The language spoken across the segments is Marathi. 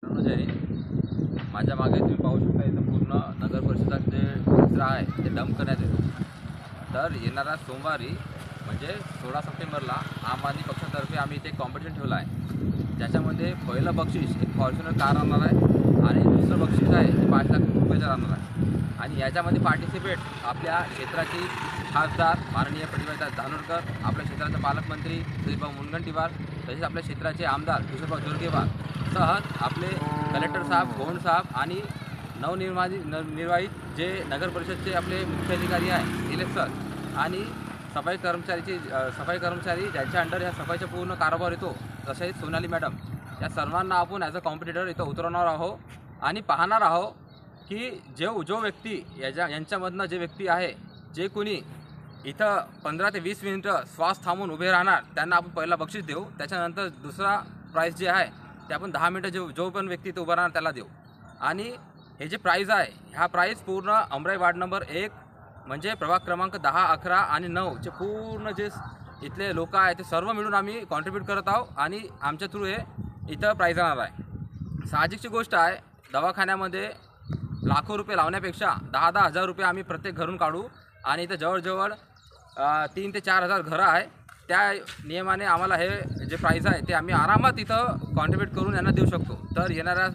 मित्रांनो, जय माझ्या मागे तुम्ही पाहू शकता, इथं पूर्ण नगर परिषदात जे कचरा आहे ते डंप करण्यात येतो। तर येणाऱ्या सोमवारी म्हणजे 16 सप्टेंबरला आम आदमी पक्षातर्फे आम्ही इथे कॉम्पिटिशन ठेवला आहे, ज्याच्यामध्ये पहिलं बक्षीस एक फॉर्च्युनर कार राहणार आहे आणि दुसरं बक्षीस आहे ते 5 लाख रुपयाचं राहणार आहे। आणि याच्यामध्ये पार्टिसिपेट आपल्या क्षेत्राची खासदार माननीय प्रतिभाताई धानोरकर, आपल्या क्षेत्राचे पालकमंत्री सुधीरभाऊ मुनगंटीवार, तसेच आपल्या क्षेत्राचे आमदार किशोरभाऊ जोरगेवार सह आपले कलेक्टर साहेब, गोंड साहेब आणि निर्वाहित जे नगर परिषदचे आपले मुख्य अधिकारी आहे निलेश सर आणि सफाई कर्मचारी ज्यांच्या अंडर ह्या सफाईचा पूर्ण कारभार येतो, तसेच सोनाली मॅडम, या सर्वांना आपण ॲज अ कॉम्पिटिटर इथं उतरवणार आहोत आणि पाहणार आहोत की जो व्यक्ती यांच्यामधनं जे व्यक्ती आहे, जे कोणी इथं 15 ते 20 मिनिटं श्वास थांबून उभे राहणार त्यांना आपण पहिला बक्षीस देऊ। त्याच्यानंतर दुसरा प्राईज जे आहे ते आपण 10 मिनिटं जो पण व्यक्ती इथं उभा राहणार त्याला देऊ। आणि हे जे प्राईज आहे, हा प्राईज पूर्ण अमराई वार्ड नंबर 1 म्हणजे प्रभाग क्रमांक 10, 11 आणि 9 चे पूर्ण जे इथले लोक आहेत ते सर्व मिळून आम्ही कॉन्ट्रीब्यूट करत आहोत आणि आमच्या थ्रू हे इथं प्राईज राहणार आहे। साहजिकची गोष्ट आहे, दवाखान्यामध्ये लाखो रुपये लावण्यापेक्षा 10-10 हजार रुपये आम्ही प्रत्येक घरून काढू आणि इथं जवळजवळ 3 ते 4 हजार घरं आहे, त्या नियमाने आम्हाला हे जे प्राईज आहे ते आम्ही आरामात इथं कॉन्ट्रीब्यूट करून यांना देऊ शकतो। तर येणाऱ्या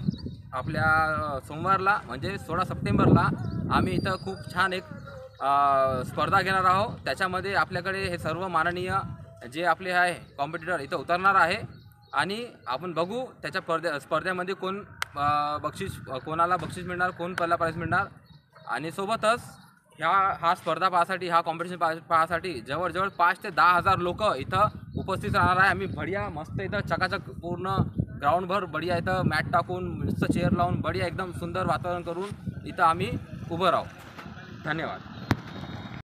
आपल्या सोमवारला म्हणजे 16 सप्टेंबरला आम्ही इथं खूप छान एक स्पर्धा घेणार आहोत। त्याच्यामध्ये आपल्याकडे हे सर्व माननीय जे आपले आहे कॉम्पिटिटर इथं उतरणार आहे आणि आपण बघू त्याच्या स्पर्धेमध्ये कोणाला बक्षीस मिळणार, कोण पहिला प्राईज मिळणार। आणि सोबतच हा स्पर्धा पाहण्यासाठी, हा कॉम्पिटिशन पाहण्यासाठी जवळजवळ 5 ते 10 हजार लोक इथं उपस्थित राहणार आहे। आम्ही बढिया मस्त इथं चकाचक पूर्ण ग्राउंडभर बढिया इथं मॅट टाकून मस्त चेअर लावून बढिया एकदम सुंदर वातावरण करून इथं आम्ही उभं राहू। धन्यवाद।